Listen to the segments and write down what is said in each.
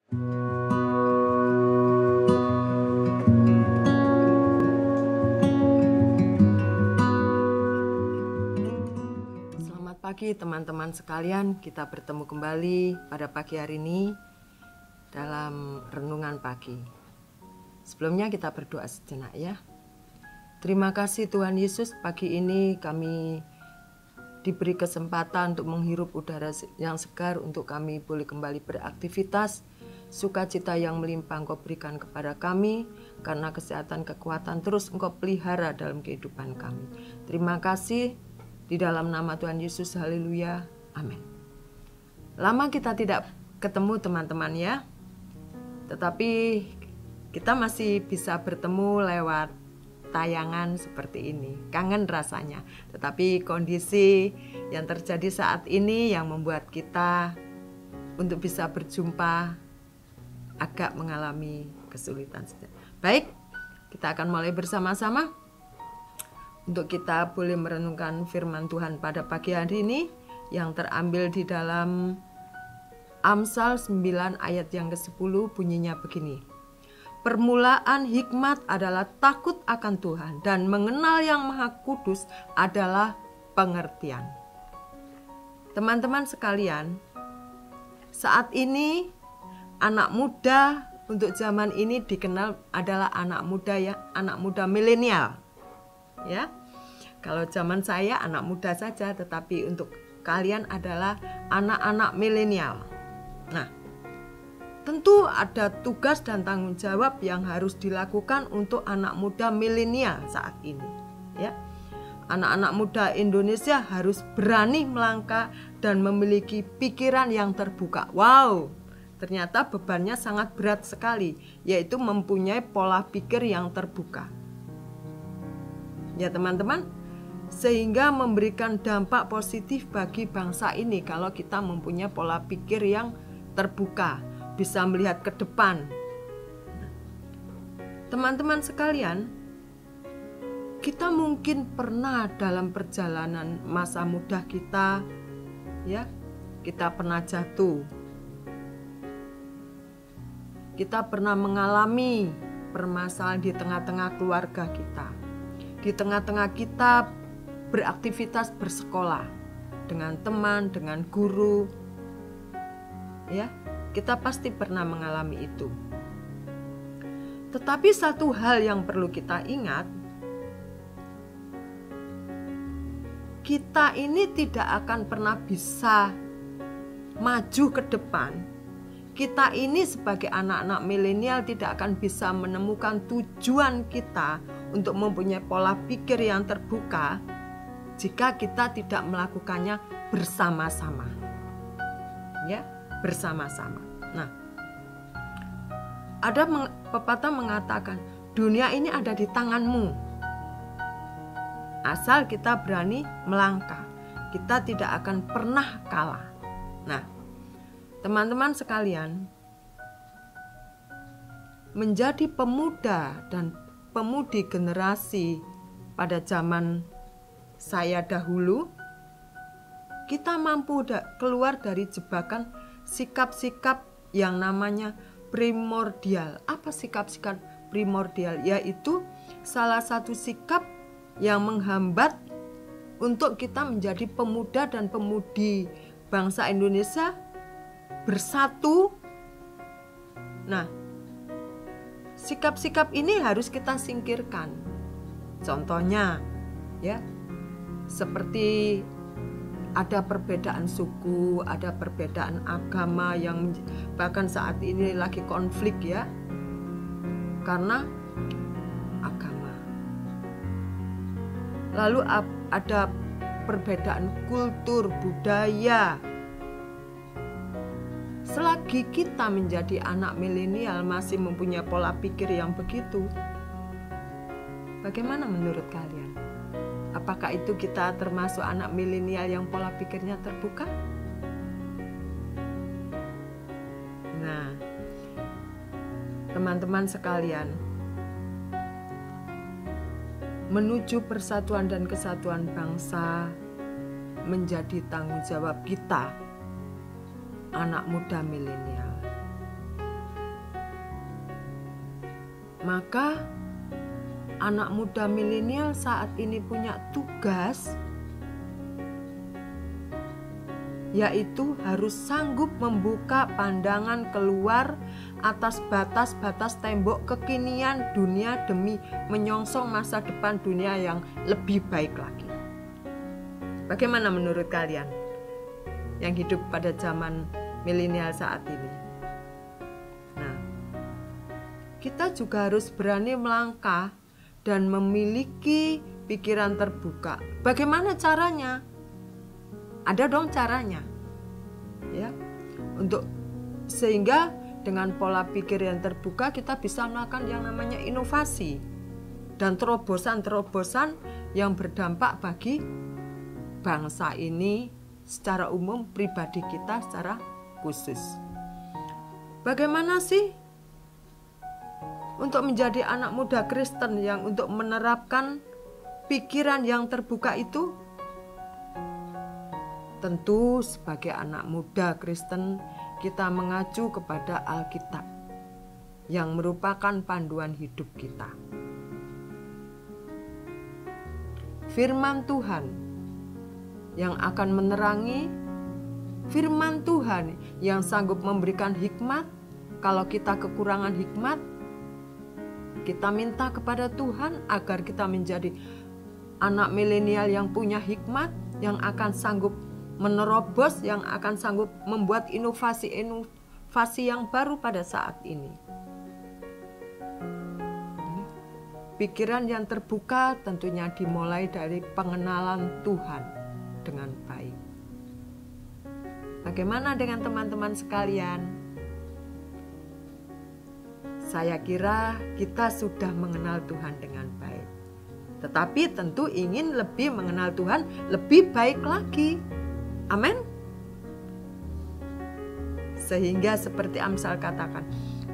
Selamat pagi teman-teman sekalian, kita bertemu kembali pada pagi hari ini dalam renungan pagi. Sebelumnya kita berdoa sejenak ya. Terima kasih Tuhan Yesus, pagi ini kami diberi kesempatan untuk menghirup udara yang segar, untuk kami boleh kembali beraktivitas. Sukacita yang melimpah Engkau berikan kepada kami, karena kesehatan, kekuatan terus Engkau pelihara dalam kehidupan kami. Terima kasih, di dalam nama Tuhan Yesus, haleluya, amin. Lama kita tidak ketemu teman-teman ya, tetapi kita masih bisa bertemu lewat tayangan seperti ini. Kangen rasanya, tetapi kondisi yang terjadi saat ini yang membuat kita untuk bisa berjumpa agak mengalami kesulitan. Baik, kita akan mulai bersama-sama untuk kita boleh merenungkan firman Tuhan pada pagi hari ini yang terambil di dalam Amsal 9 ayat yang ke-10, bunyinya begini. Permulaan hikmat adalah takut akan Tuhan, dan mengenal Yang Maha Kudus adalah pengertian. Teman-teman sekalian, saat ini anak muda untuk zaman ini dikenal adalah anak muda milenial. Ya. Kalau zaman saya anak muda saja, tetapi untuk kalian adalah anak-anak milenial. Nah, tentu ada tugas dan tanggung jawab yang harus dilakukan untuk anak muda milenial saat ini. Ya, anak-anak muda Indonesia harus berani melangkah dan memiliki pikiran yang terbuka. Wow, ternyata bebannya sangat berat sekali, yaitu mempunyai pola pikir yang terbuka. Ya teman-teman, sehingga memberikan dampak positif bagi bangsa ini kalau kita mempunyai pola pikir yang terbuka, bisa melihat ke depan. Teman-teman sekalian, kita mungkin pernah dalam perjalanan masa muda kita, ya, kita pernah jatuh. Kita pernah mengalami permasalahan di tengah-tengah keluarga kita. Di tengah-tengah kita beraktivitas bersekolah dengan teman, dengan guru. Ya, kita pasti pernah mengalami itu. Tetapi satu hal yang perlu kita ingat, kita ini tidak akan pernah bisa maju ke depan. Kita ini sebagai anak-anak milenial tidak akan bisa menemukan tujuan kita untuk mempunyai pola pikir yang terbuka jika kita tidak melakukannya bersama-sama. Ya, bersama-sama. Nah, ada pepatah mengatakan, dunia ini ada di tanganmu. Asal kita berani melangkah, kita tidak akan pernah kalah. Nah, teman-teman sekalian, menjadi pemuda dan pemudi generasi pada zaman saya dahulu, kita mampu keluar dari jebakan sikap-sikap yang namanya primordial. Apa sikap-sikap primordial? Yaitu salah satu sikap yang menghambat untuk kita menjadi pemuda dan pemudi bangsa Indonesia bersatu. Nah, sikap-sikap ini harus kita singkirkan. Contohnya, ya, seperti ada perbedaan suku, ada perbedaan agama yang bahkan saat ini lagi konflik ya, karena agama. Lalu ada perbedaan kultur, budaya. Selagi kita menjadi anak milenial masih mempunyai pola pikir yang begitu, bagaimana menurut kalian? Apakah itu kita termasuk anak milenial yang pola pikirnya terbuka? Nah, teman-teman sekalian, menuju persatuan dan kesatuan bangsa menjadi tanggung jawab kita, anak muda milenial. Maka anak muda milenial saat ini punya tugas, yaitu harus sanggup membuka pandangan keluar atas batas-batas tembok kekinian dunia demi menyongsong masa depan dunia yang lebih baik lagi. Bagaimana menurut kalian yang hidup pada zaman milenial saat ini? Nah, kita juga harus berani melangkah dan memiliki pikiran terbuka. Bagaimana caranya? Ada dong caranya, ya, untuk sehingga dengan pola pikir yang terbuka kita bisa melakukan yang namanya inovasi dan terobosan-terobosan yang berdampak bagi bangsa ini secara umum, pribadi kita secara khusus. Bagaimana sih untuk menjadi anak muda Kristen yang untuk menerapkan pikiran yang terbuka itu? Tentu sebagai anak muda Kristen kita mengacu kepada Alkitab yang merupakan panduan hidup kita. Firman Tuhan yang akan menerangi, firman Tuhan yang sanggup memberikan hikmat. Kalau kita kekurangan hikmat, kita minta kepada Tuhan agar kita menjadi anak milenial yang punya hikmat, yang akan sanggup menerobos, yang akan sanggup membuat inovasi yang baru pada saat ini. Pikiran yang terbuka tentunya dimulai dari pengenalan Tuhan dengan baik. Bagaimana dengan teman-teman sekalian? Saya kira kita sudah mengenal Tuhan dengan baik. Tetapi tentu ingin lebih mengenal Tuhan lebih baik lagi. Amin. Sehingga seperti Amsal katakan,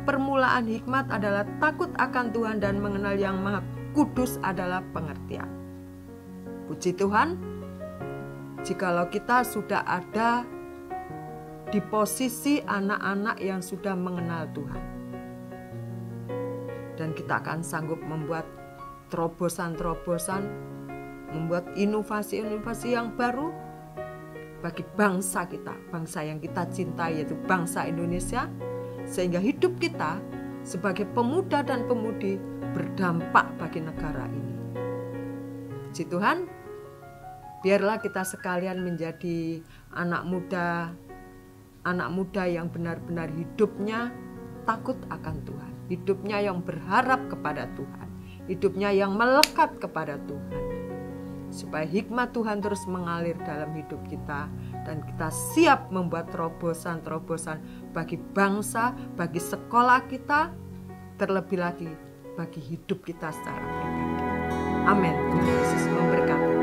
permulaan hikmat adalah takut akan Tuhan dan mengenal yang Maha Kudus adalah pengertian. Puji Tuhan, jikalau kita sudah ada di posisi anak-anak yang sudah mengenal Tuhan, dan kita akan sanggup membuat terobosan-terobosan, membuat inovasi-inovasi yang baru bagi bangsa kita, bangsa yang kita cintai, yaitu bangsa Indonesia, sehingga hidup kita sebagai pemuda dan pemudi berdampak bagi negara ini. Puji Tuhan, biarlah kita sekalian menjadi anak muda yang benar-benar hidupnya takut akan Tuhan, hidupnya yang berharap kepada Tuhan, hidupnya yang melekat kepada Tuhan, supaya hikmat Tuhan terus mengalir dalam hidup kita dan kita siap membuat terobosan-terobosan bagi bangsa, bagi sekolah kita, terlebih lagi bagi hidup kita secara pribadi. Amin. Tuhan Yesus memberkati.